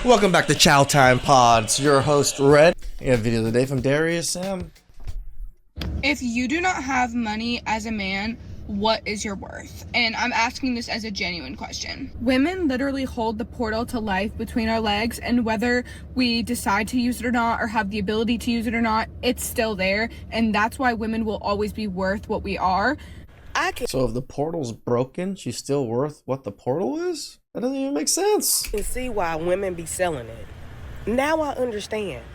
Welcome back to Chow Time Pods. Your host Red. We have a video of the day from Darius Sam. If you do not have money as a man, what is your worth? And I'm asking this as a genuine question. Women literally hold the portal to life between our legs, and whether we decide to use it or not, or have the ability to use it or not, it's still there. And that's why women will always be worth what we are. So if the portal's broken, she's still worth what the portal is? That doesn't even make sense. I can see why women be selling it. Now I understand.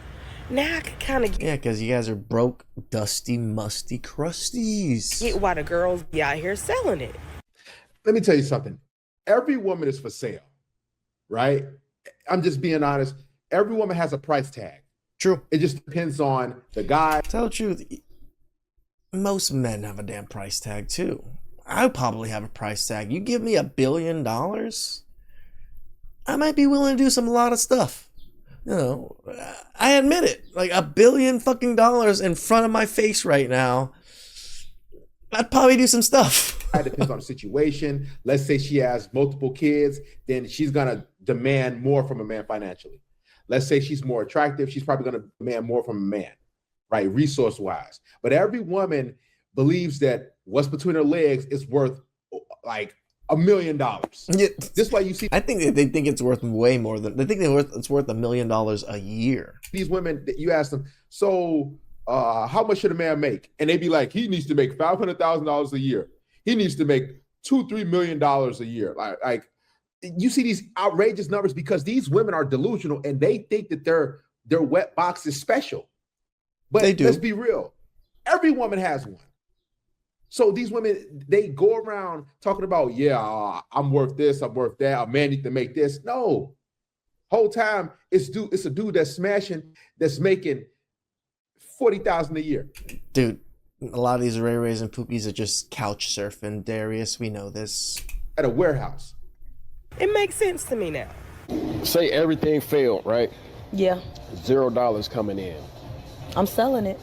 Now I can kind of Yeah, because you guys are broke, dusty, musty crusties. get why the girls be out here selling it. Let me tell you something. Every woman is for sale, right? I'm just being honest. Every woman has a price tag. True. It just depends on the guy. Tell the truth, most men have a damn price tag too. I probably have a price tag. You give me $1 billion, I might be willing to do a lot of stuff. You know, I admit it. Like $1 billion fucking dollars in front of my face right now, I'd probably do some stuff. It depends on the situation. Let's say she has multiple kids, then she's gonna demand more from a man financially. Let's say she's more attractive, she's probably gonna demand more from a man, right? Resource-wise. But every woman believes that what's between her legs is worth like $1 million. Yeah. This is why you see. I think they think it's worth way more than they think it's worth $1 million a year. These women, you ask them, so how much should a man make? And they be like, he needs to make $500,000 a year. He needs to make $2-3 million a year. Like you see these outrageous numbers because these women are delusional and they think that their wet box is special. But They do. Let's be real. Every woman has one. So these women, they go around talking about, I'm worth this, I'm worth that, a man needs to make this. No. Whole time, it's a dude that's smashing, that's making $40,000 a year. Dude, a lot of these Ray Rays and Poopies are just couch surfing, Darius. We know this. At a warehouse. It makes sense to me now. Say everything failed, right? Yeah, $0 coming in. I'm selling it.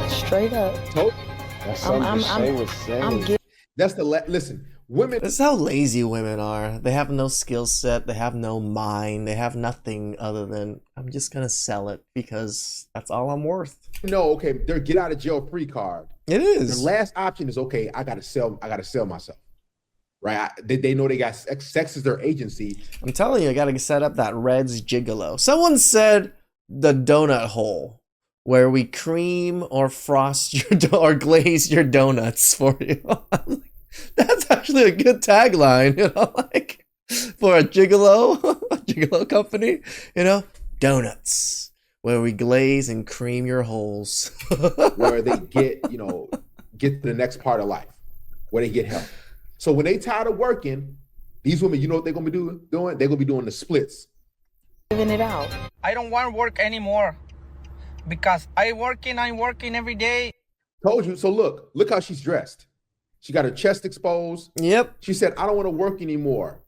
Straight up. That's something Shay was saying. I'm getting. That's listen, women. This is how lazy women are. They have no skill set. They have no mind. They have nothing other than, I'm just going to sell it because that's all I'm worth. No, okay, their get out of jail free card. It is. The last option is, okay, I gotta sell myself. Right? They know they got sex is their agency. I'm telling you, I got to set up that Red's Gigolo. Someone said the donut hole, where we cream or frost your or glaze your donuts for you. That's actually a good tagline, you know, like for a gigolo company, you know, donuts where we glaze and cream your holes. Where they get to the next part of life, where they get help. So when they tired of working, these women, you know what they're gonna be doing? They're gonna be doing the splits. Giving it out. I don't want to work anymore because I'm working every day. Told you. So look how she's dressed. She got her chest exposed. Yep. She said, I don't want to work anymore.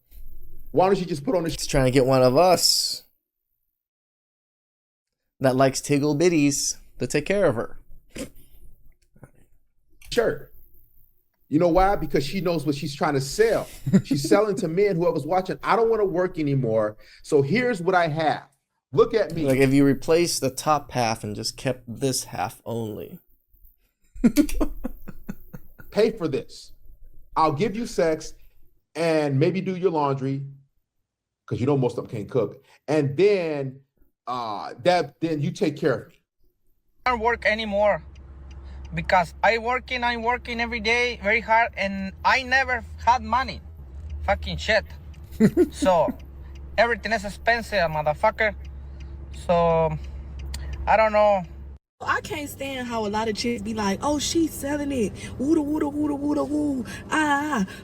Why don't you just put on She's trying to get one of us that likes tiggle bitties to take care of her. shirt? You know why? Because she knows what she's trying to sell. She's selling to men, whoever's watching, I don't want to work anymore. So here's what I have. Look at me. Like if you replace the top half and just kept this half only. Pay for this. I'll give you sex and maybe do your laundry, because you know most of them can't cook. And then then you take care of me. I don't work anymore because I'm working every day very hard and I never had money. Fucking shit. So everything is expensive, motherfucker. So I don't know. I can't stand how a lot of chicks be like, oh, she's selling it. Woo da woo da woo da woo da woo.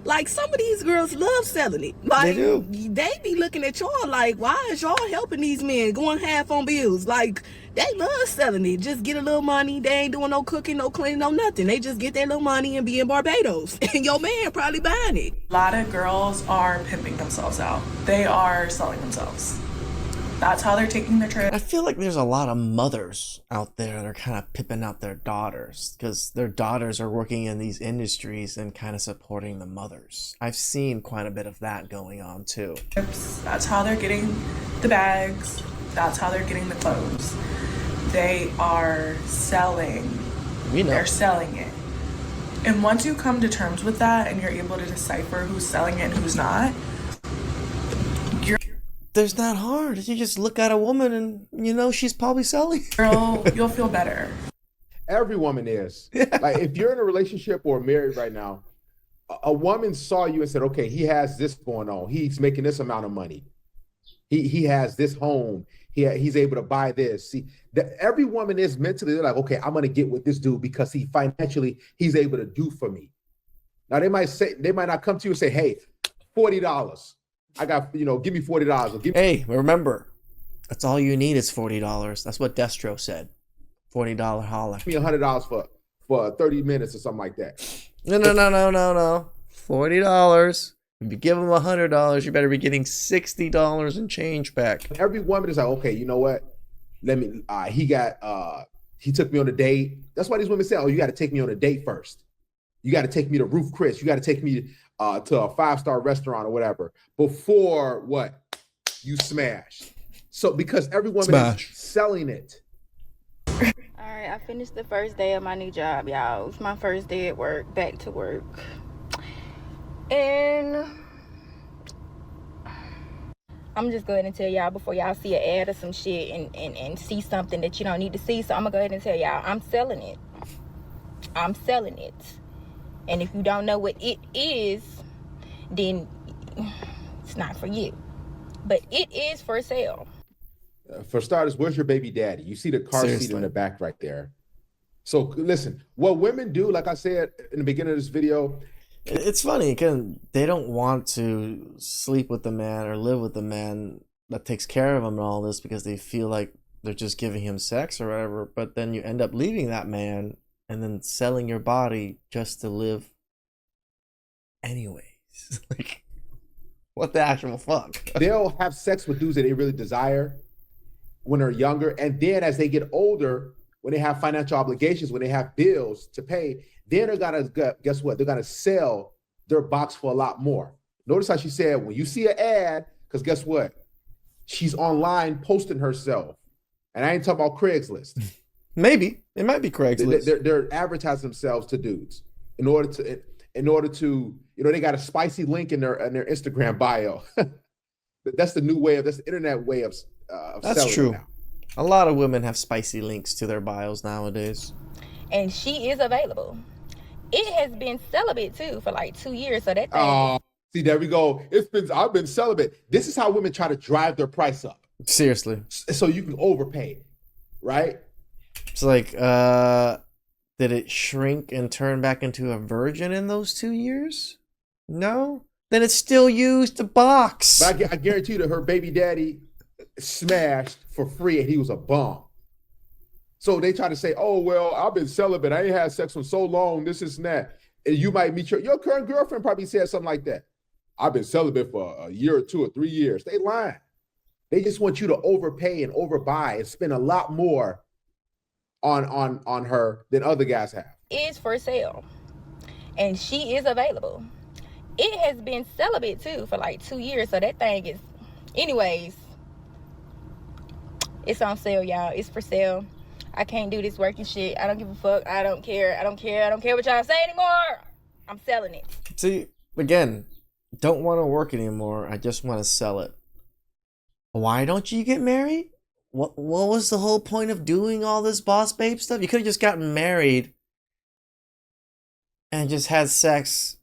Like some of these girls love selling it. Like They do. They be looking at y'all like, why is y'all helping these men going half on bills? Like they love selling it. Just get a little money. They ain't doing no cooking, no cleaning, no nothing. They just get their little money and be in Barbados. And your man probably buying it. A lot of girls are pimping themselves out. They are selling themselves. That's how they're taking the trip. I feel like there's a lot of mothers out there that are kind of pipping out their daughters because their daughters are working in these industries and kind of supporting the mothers. I've seen quite a bit of that going on too. That's how they're getting the bags. That's how they're getting the clothes. They are selling. We know. They're selling it. And once you come to terms with that and you're able to decipher who's selling it and who's not, there's not hard. You just look at a woman and you know she's probably selling. Girl, you'll feel better. Every woman is. Like if you're in a relationship or married right now, a woman saw you and said, okay, he has this going on. He's making this amount of money. He has this home. He's able to buy this. See, every woman is mentally, they're like, okay, I'm gonna get with this dude because he financially he's able to do for me. Now they might not come to you and say, hey, $40. I got, give me $40. Hey, remember, that's all you need is $40. That's what Destro said. $40 holler. Give me $100 for 30 minutes or something like that. No. $40. If you give him $100, you better be getting $60 in change back. Every woman is like, okay, you know what? He took me on a date. That's why these women say, oh, you got to take me on a date first. You got to take me to Roof Chris. You got to take me to a 5-star restaurant or whatever before what? You smash. So because every woman is selling it. All right, I finished the first day of my new job, y'all. It was my first day at work, back to work. And I'm just going to tell y'all before y'all see an ad or some shit and see something that you don't need to see. So I'm going to go ahead and tell y'all, I'm selling it. I'm selling it. And if you don't know what it is, then it's not for you. But it is for sale. For starters, where's your baby daddy? You see the car seat in the back right there. So listen, what women do, like I said in the beginning of this video, it's funny because they don't want to sleep with the man or live with the man that takes care of them and all this because they feel like they're just giving him sex or whatever. But then you end up leaving that man and then selling your body just to live anyways. Like, what the actual fuck? They'll have sex with dudes that they really desire when they're younger. And then as they get older, when they have financial obligations, when they have bills to pay, then they're gonna, guess what? They're gonna sell their box for a lot more. Notice how she said, when you see an ad, because guess what? She's online posting herself. And I ain't talking about Craigslist. Maybe. It might be Craigslist. They're advertising themselves to dudes in order to, they got a spicy link in their Instagram bio. That's the new way of, that's the internet way of that's selling true. now. A lot of women have spicy links to their bios nowadays. And she is available. It has been celibate too for like 2 years. So that thing. Oh, see, there we go. I've been celibate. This is how women try to drive their price up. Seriously. So you can overpay, right? It's like, did it shrink and turn back into a virgin in those 2 years? No? Then it's still used to box. But I guarantee you that her baby daddy smashed for free and he was a bum. So they try to say, oh, well, I've been celibate. I ain't had sex for so long, this and that. And you might meet your current girlfriend probably said something like that. I've been celibate for a year or 2 or 3 years. They lying. They just want you to overpay and overbuy and spend a lot more on her than other guys have. Is for sale. And she is available. It has been celibate too for like 2 years. So that thing is, anyways, it's on sale, y'all. It's for sale. I can't do this working shit. I don't give a fuck. I don't care. I don't care what y'all say anymore. I'm selling it. See, again, don't want to work anymore. I just want to sell it. Why don't you get married? What was the whole point of doing all this boss babe stuff? You could have just gotten married and just had sex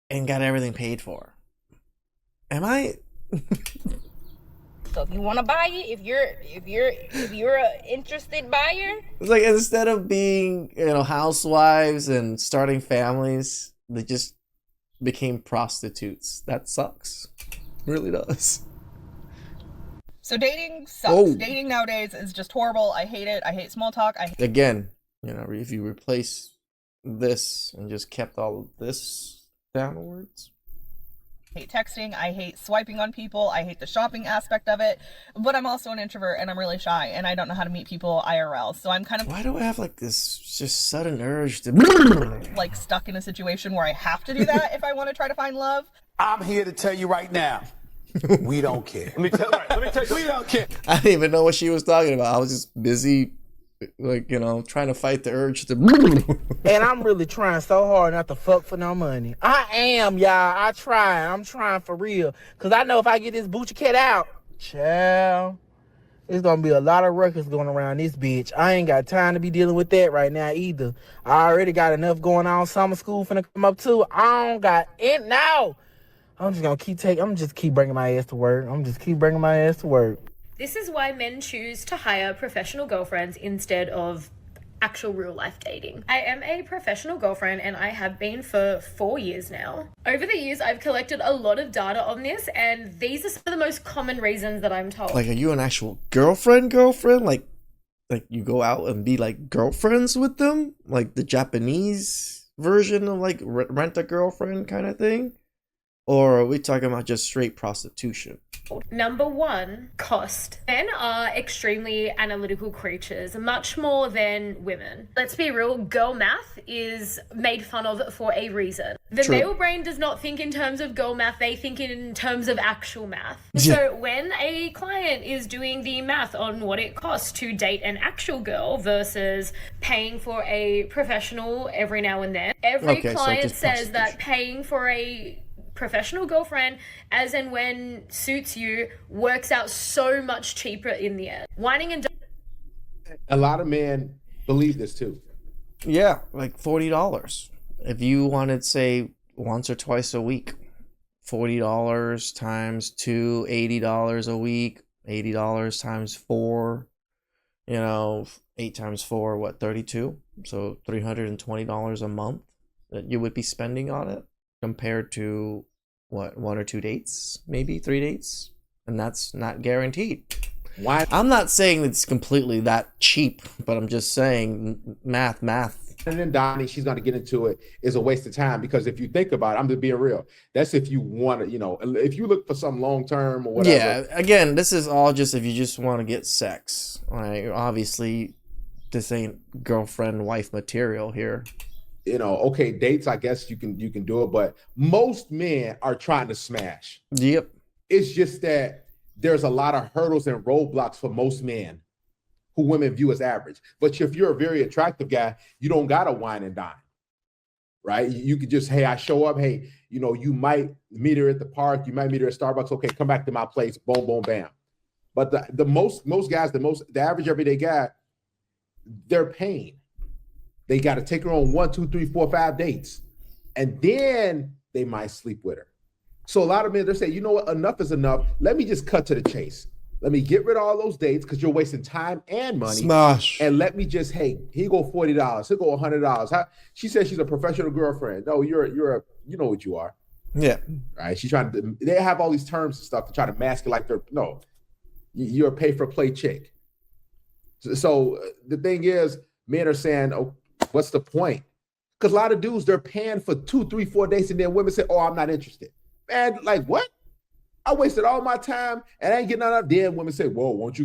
and got everything paid for. Am I? So if you want to buy it, if you're an interested buyer, It's like instead of being, housewives and starting families, they just became prostitutes. That sucks. It really does. So dating sucks. Oh. Dating nowadays is just horrible. I hate it. I hate small talk. Again, if you replace this and just kept all of this downwards, I hate texting. I hate swiping on people. I hate the shopping aspect of it. But I'm also an introvert and I'm really shy and I don't know how to meet people IRL. So I'm kind of Why do I have like this just sudden urge to like stuck in a situation where I have to do that if I want to try to find love. I'm here to tell you right now, we don't care. Let me tell you, we don't care. I didn't even know what she was talking about. I was just busy, like, you know, trying to fight the urge to. And I'm really trying so hard not to fuck for no money. I am, y'all. I'm trying for real. Because I know if I get this boochie cat out, child, there's going to be a lot of records going around this bitch. I ain't got time to be dealing with that right now either. I already got enough going on. Summer school finna come up too. I don't got it now. I'm just going to keep bringing my ass to work. This is why men choose to hire professional girlfriends instead of actual real life dating. I am a professional girlfriend and I have been for 4 years now. Over the years, I've collected a lot of data on this and these are some of the most common reasons that I'm told. Like, are you an actual girlfriend? Like you go out and be like girlfriends with them? Like the Japanese version of like rent a girlfriend kind of thing? Or are we talking about just straight prostitution? Number one, cost. Men are extremely analytical creatures, much more than women. Let's be real, girl math is made fun of for a reason. The True. male brain does not think in terms of girl math, they think in terms of actual math. So when a client is doing the math on what it costs to date an actual girl versus paying for a professional every now and then, every client says that paying for a professional girlfriend as and when suits you works out so much cheaper in the end. Whining and a lot of men believe this too. Yeah, like $40. If you wanted, say, once or twice a week, $40 times 2, $80 a week, $80 times 4, 8 times 4, what, 32? So $320 a month that you would be spending on it, compared to what, 1 or 2 dates, maybe 3 dates, and that's not guaranteed. Why? I'm not saying it's completely that cheap, but I'm just saying math. And then Donnie, she's going to get into it, is a waste of time, because if you think about it, I'm just being real. That's if you want to, if you look for some long term or whatever. Yeah, again, this is all just if you just want to get sex. Like, obviously, this ain't girlfriend wife material here. Okay, dates, I guess you can do it, but most men are trying to smash. Yep. It's just that there's a lot of hurdles and roadblocks for most men who women view as average. But if you're a very attractive guy, you don't got to wine and dine, right? You could just, hey, I show up. Hey, you might meet her at the park. You might meet her at Starbucks. Okay, come back to my place. Boom, boom, bam. But the most guys, the average everyday guy, they're paying. They got to take her on 1, 2, 3, 4, 5 dates. And then they might sleep with her. So a lot of men, they're saying, you know what, enough is enough. Let me just cut to the chase. Let me get rid of all those dates because you're wasting time and money. Smash. And let me just, hey, here go $40. Here go $100. She says she's a professional girlfriend. No, you know what you are. Yeah. Right? She's trying to, they have all these terms and stuff to try to mask it like you're a pay-for-play chick. So the thing is, men are saying, oh, what's the point? Because a lot of dudes, they're paying for 2, 3, 4 days, and then women say, oh, I'm not interested. Man, like, what? I wasted all my time and I ain't getting none of that. Then women say, whoa, won't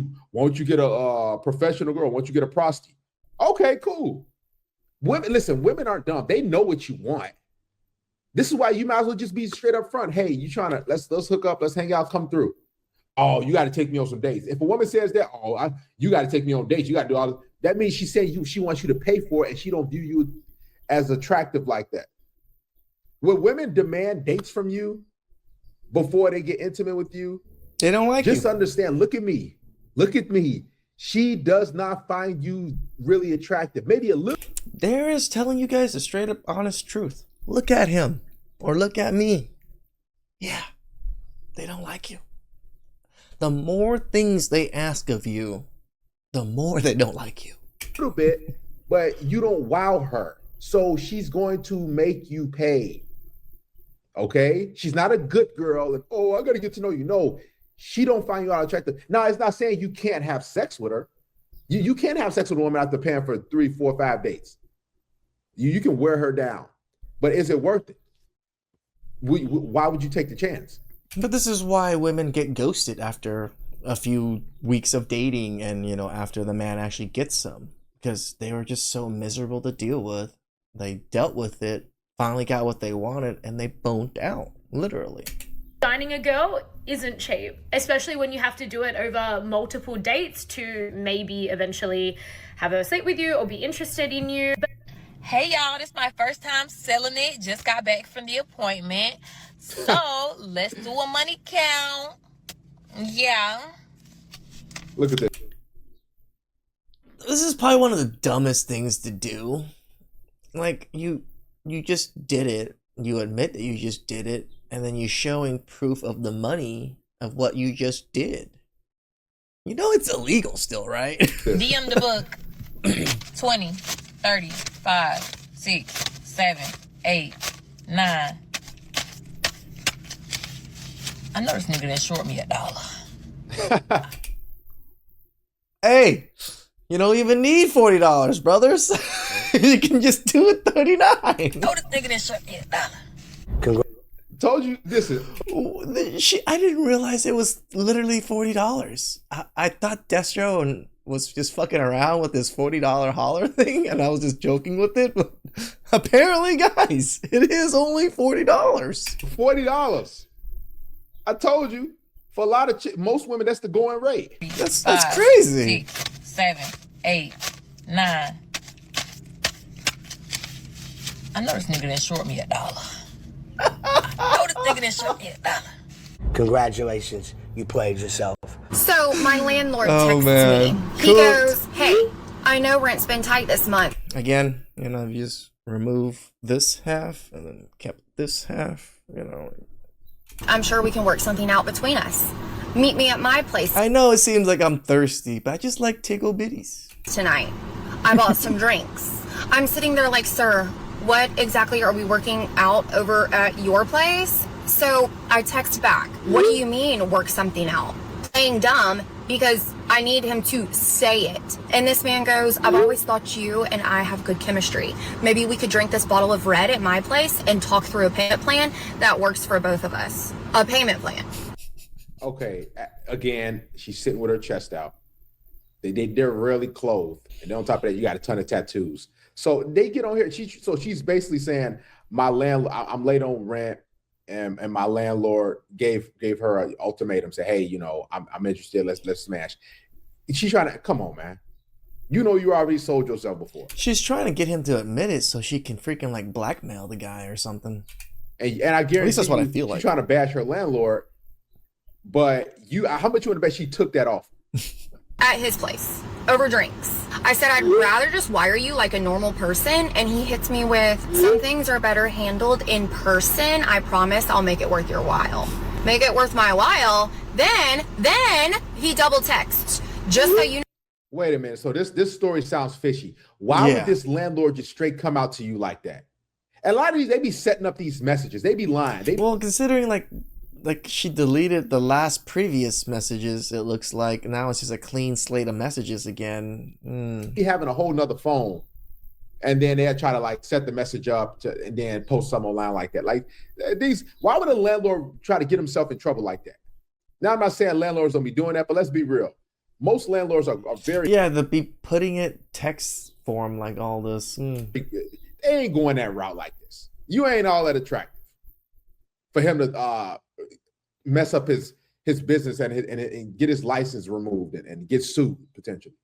you get a professional girl? Won't you get a prostitute? Okay, cool. Women aren't dumb. They know what you want. This is why you might as well just be straight up front. Hey, you trying to, let's hook up, let's hang out, come through. Oh, you got to take me on some dates. If a woman says that, you got to take me on dates, you got to do all this. That means she said she wants you to pay for it and she don't view you as attractive like that. When women demand dates from you before they get intimate with you, they don't like you. Just understand, look at me. Look at me. She does not find you really attractive. Maybe a little. There is telling you guys the straight up honest truth. Look at him or look at me. Yeah, they don't like you. The more things they ask of you, the more they don't like you. A little bit, but you don't wow her. So she's going to make you pay. Okay? She's not a good girl and, I got to get to know you. No, she don't find you all attractive. Now, it's not saying you can't have sex with her. You can't have sex with a woman after paying for 3, 4, 5 dates. You can wear her down. But is it worth it? why would you take the chance? But this is why women get ghosted after a few weeks of dating and, you know, after the man actually gets some. Because they were just so miserable to deal with. They dealt with it, finally got what they wanted, and they boned out, literally. Signing a girl isn't cheap, especially when you have to do it over multiple dates to maybe eventually have her sleep with you or be interested in you. Hey y'all, this is my first time selling it. Just got back from the appointment. So let's do a money count. Yeah. Look at this. This is probably one of the dumbest things to do. Like, you just did it. You admit that you just did it. And then you're showing proof of the money of what you just did. You know it's illegal still, right? DM the book. 20, 30, 5, 6, 7, 8, 9. I know this nigga that short me $1. Hey, you don't even need $40, brothers. You can just do it $39. Know this nigga that short me $1. Told you, listen. I didn't realize it was literally $40. I thought Destro was just fucking around with this $40 holler thing, and I was just joking with it. But apparently, guys, it is only $40. $40. I told you. For a lot of most women, that's the going rate. That's crazy. 6, 7, 8, 9. I know this nigga that short me $1. Oh, this nigga that short me $1. Congratulations, you played yourself. So my landlord texts me. He goes, "Hey, I know rent's been tight this month." Again, you know, you just remove this half and then kept this half, you know. "I'm sure we can work something out between us. Meet me at my place." I know it seems like I'm thirsty, but I just like tickle bitties. "Tonight. I bought some drinks." I'm sitting there like, "Sir, what exactly are we working out over at your place?" So I text back, "What do you mean work something out?" Playing dumb because I need him to say it. And this man goes, "I've always thought you and I have good chemistry. Maybe we could drink this bottle of red at my place and talk through a payment plan that works for both of us." A payment plan. Okay, again, she's sitting with her chest out. They're rarely clothed. And then on top of that, you got a ton of tattoos. So they get on here. She's basically saying, "My landlord, I'm late on rent, and my landlord gave her an ultimatum. Say, hey, you know, I'm interested. Let's smash." She's trying to come on, man. You know, you already sold yourself before. She's trying to get him to admit it so she can freaking like blackmail the guy or something. And I guarantee at least that's what I feel like. She's trying to bash her landlord, but how much you want to bet she took that off? At his place over drinks. I said I'd rather just wire you like a normal person, and he hits me with, "Some things are better handled in person. I promise I'll make it worth your while." Make it worth my while? Then he double texts. "Just so you know." Wait a minute. So this story sounds fishy. Why would this landlord just straight come out to you like that? And a lot of these, they be setting up these messages. They be lying. Well, considering like she deleted the last previous messages, it looks like now it's just a clean slate of messages again. He having a whole nother phone, and then they'll try to like set the message up and then post some online like that. Like these, why would a landlord try to get himself in trouble like that? Now I'm not saying landlords don't be doing that, but let's be real. Most landlords are very they'll be putting it text form like all this. They ain't going that route like this. You ain't all that attractive for him to mess up his business and get his license removed and get sued potentially.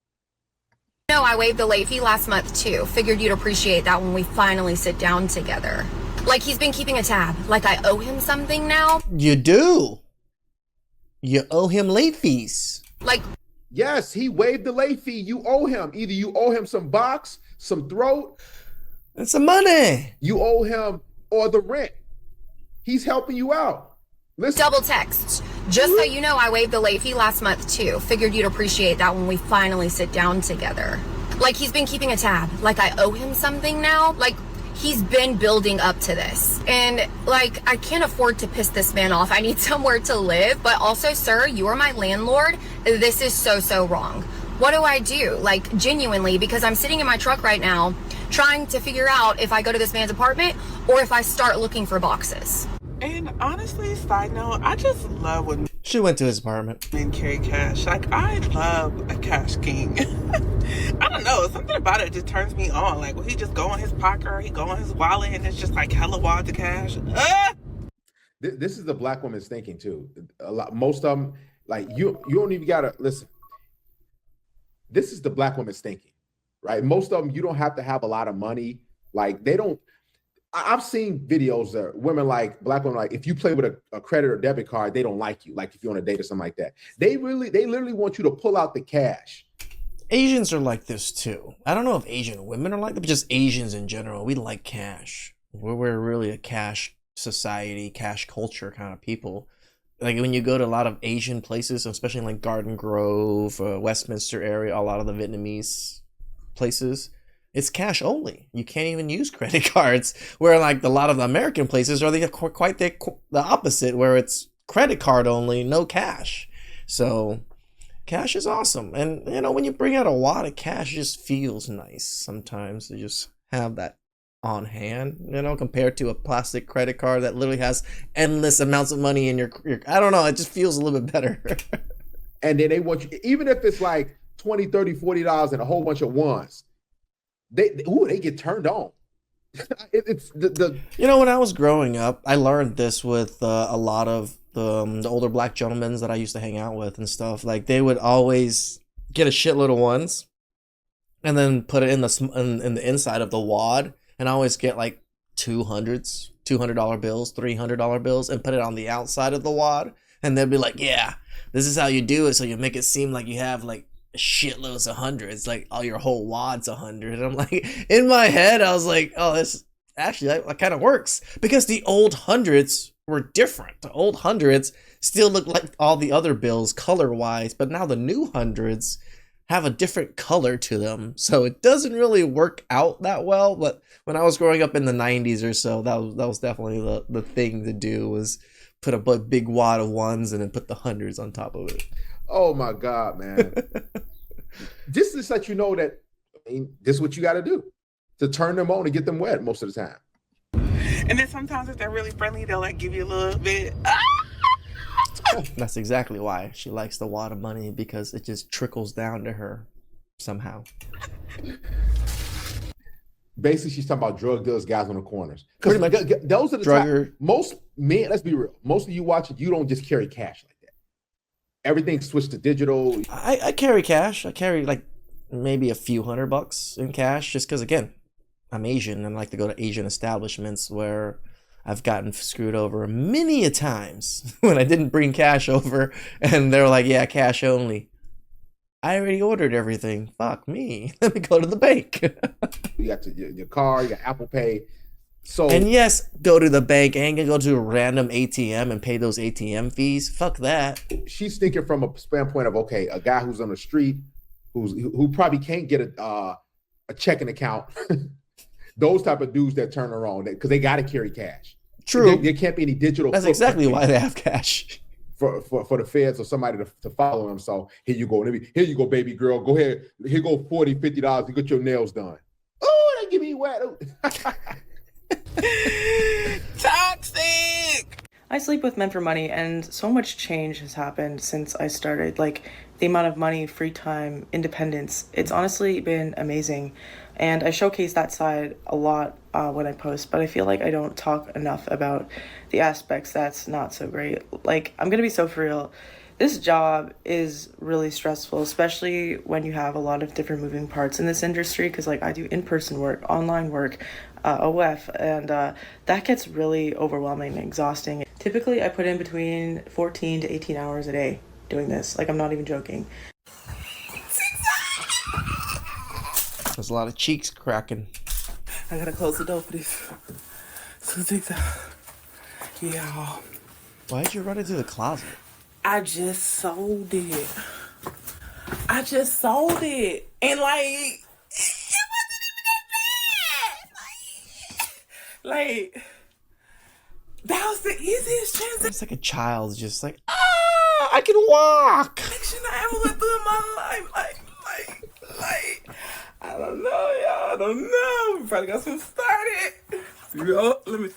"No, I waived the late fee last month too. Figured you'd appreciate that when we finally sit down together." Like he's been keeping a tab. Like I owe him something now. You do. You owe him late fees. Like, yes, he waived the late fee. You owe him. Either you owe him some box, some throat, and some money. You owe him or the rent. He's helping you out. Listen. Double text. "Just so you know, I waived the late fee last month too. Figured you'd appreciate that when we finally sit down together." Like he's been keeping a tab. Like I owe him something now. Like he's been building up to this. And like, I can't afford to piss this man off. I need somewhere to live. But also, sir, you are my landlord. This is so wrong. What do I do? Like genuinely, because I'm sitting in my truck right now trying to figure out if I go to this man's apartment or if I start looking for boxes. And honestly, side note, I just love when She went to his apartment. men carry cash. Like, I love a cash king. I don't know, something about it just turns me on. Like, when he just go in his pocket or he go in his wallet and it's just like hella wads of cash. This is the black woman's thinking too. Most of them, like you don't even gotta listen. This is the black woman's thinking, right? Most of them, you don't have to have a lot of money. Like they don't. I've seen videos that women like black women, like if you play with a credit or debit card, they don't like you. Like if you're on a date or something like that, they literally want you to pull out the cash. Asians are like this too. I don't know if Asian women are like that, but just Asians in general. We like cash. We're really a cash society, cash culture kind of people. Like when you go to a lot of Asian places, especially in like Garden Grove, Westminster area, a lot of the Vietnamese places, it's cash only. You can't even use credit cards. Where like a lot of the American places are quite the opposite, where it's credit card only, no cash. So cash is awesome. And you know, when you bring out a wad of cash, it just feels nice sometimes to just have that on hand, you know, compared to a plastic credit card that literally has endless amounts of money in your I don't know, it just feels a little bit better. And then they want you, even if it's like $20, $30, $40 and a whole bunch of ones, they get turned on. It's the you know, when I was growing up, I learned this with a lot of the older black gentlemen that I used to hang out with and stuff. Like they would always get a shitload of ones and then put it in the inside of the wad, and I always get like $200 bills, $300 bills, and put it on the outside of the wad. And they'd be like, yeah, this is how you do it. So you make it seem like you have like shitloads of hundreds, like all your whole wad's 100. And I'm like, in my head, I was like, oh, this actually that kind of works, because the old hundreds were different. The old hundreds still look like all the other bills color wise, but now the new hundreds have a different color to them, so it doesn't really work out that well. But when I was growing up in the 90s or so, that was definitely the thing to do, was put a big wad of ones and then put the hundreds on top of it. Oh my God, man. This is let you know that, I mean, this is what you got to do to turn them on and get them wet most of the time. And then sometimes if they're really friendly, they'll like give you a little bit. That's exactly why she likes the wad of money, because it just trickles down to her somehow. Basically, she's talking about drug dealers, guys on the corners. Pretty much. Those are the time. Most men, let's be real, most of you watching, you don't just carry cash like that. Everything's switched to digital. I carry cash. I carry like maybe a few $100 in cash, just because, again, I'm Asian and I like to go to Asian establishments where I've gotten screwed over many a times when I didn't bring cash over and they're like, yeah, cash only. I already ordered everything. Fuck me. Let me go to the bank. You got your car, you got Apple Pay. So, and yes, go to the bank. I ain't gonna go to a random ATM and pay those ATM fees. Fuck that. She's thinking from a standpoint of, okay, a guy who's on the street, who probably can't get a checking account. Those type of dudes that turn around, because they got to carry cash. True. There can't be any digital. That's exactly why they have cash. For the feds or somebody to follow them. So here you go. Here you go, baby girl. Go ahead. Here go $40, $50 to get your nails done. Oh, they give me wet. Toxic. I sleep with men for money, and so much change has happened since I started. Like the amount of money, free time, independence. It's honestly been amazing. And I showcase that side a lot when I post, but I feel like I don't talk enough about the aspects that's not so great. Like, I'm gonna be so for real. This job is really stressful, especially when you have a lot of different moving parts in this industry, because like I do in-person work, online work, OF, and that gets really overwhelming and exhausting. Typically, I put in between 14 to 18 hours a day doing this. Like, I'm not even joking. There's a lot of cheeks cracking. I gotta close the door for this. So TikTok. Yeah. Why'd you run into the closet? I just sold it. And like, it wasn't even that bad. Like, that was the easiest transaction. It's like a child just like, I can walk. I ever went through in my life. Like, I don't know, y'all. I don't know. We probably got some started. Let me.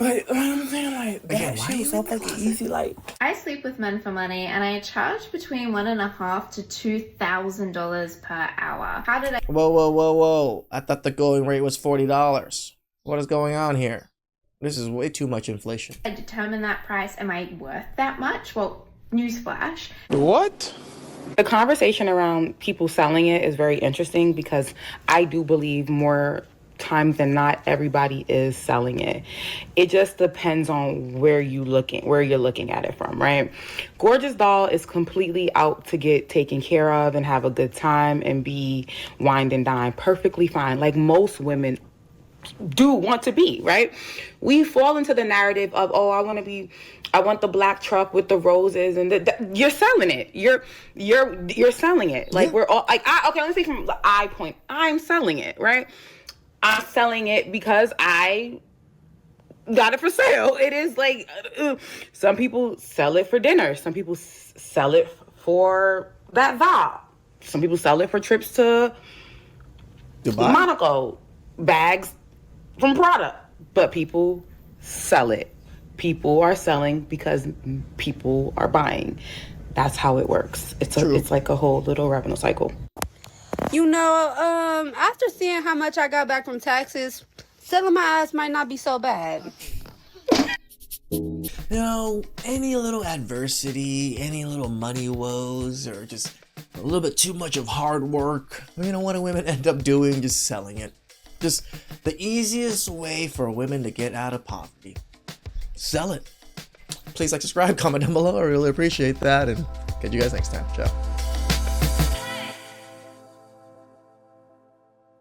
But I'm saying, like, that shit was so fucking easy. Like, I sleep with men for money, and I charge between $1,500 to $2,000 per hour. How did I? Whoa. I thought the going rate was $40. What is going on here? This is way too much inflation. determine that price? Am I worth that much? Well, newsflash. What? The conversation around people selling it is very interesting because I do believe more times than not everybody is selling it. It just depends on where you're looking at it from, right? Gorgeous Doll is completely out to get taken care of and have a good time and be wined and dined perfectly fine, like most women do want to be, right? We fall into the narrative of, oh, I want the black truck with the roses, and you're selling it. You're selling it. Like, we're all like, okay, let's say from the I point, I'm selling it, right? I'm selling it because I got it for sale. It is like, some people sell it for dinner. Some people sell it for that vibe. Some people sell it for trips to Dubai, Monaco, bags from Prada. But people sell it. People are selling because people are buying. That's how it works. It's like a whole little revenue cycle. You know, after seeing how much I got back from taxes, selling my ass might not be so bad. You know, any little adversity, any little money woes, or just a little bit too much of hard work, you know, what do women end up doing? Just selling it. Just the easiest way for women to get out of poverty. Sell it. Please like, subscribe, comment down below. I really appreciate that, and catch you guys next time. Ciao.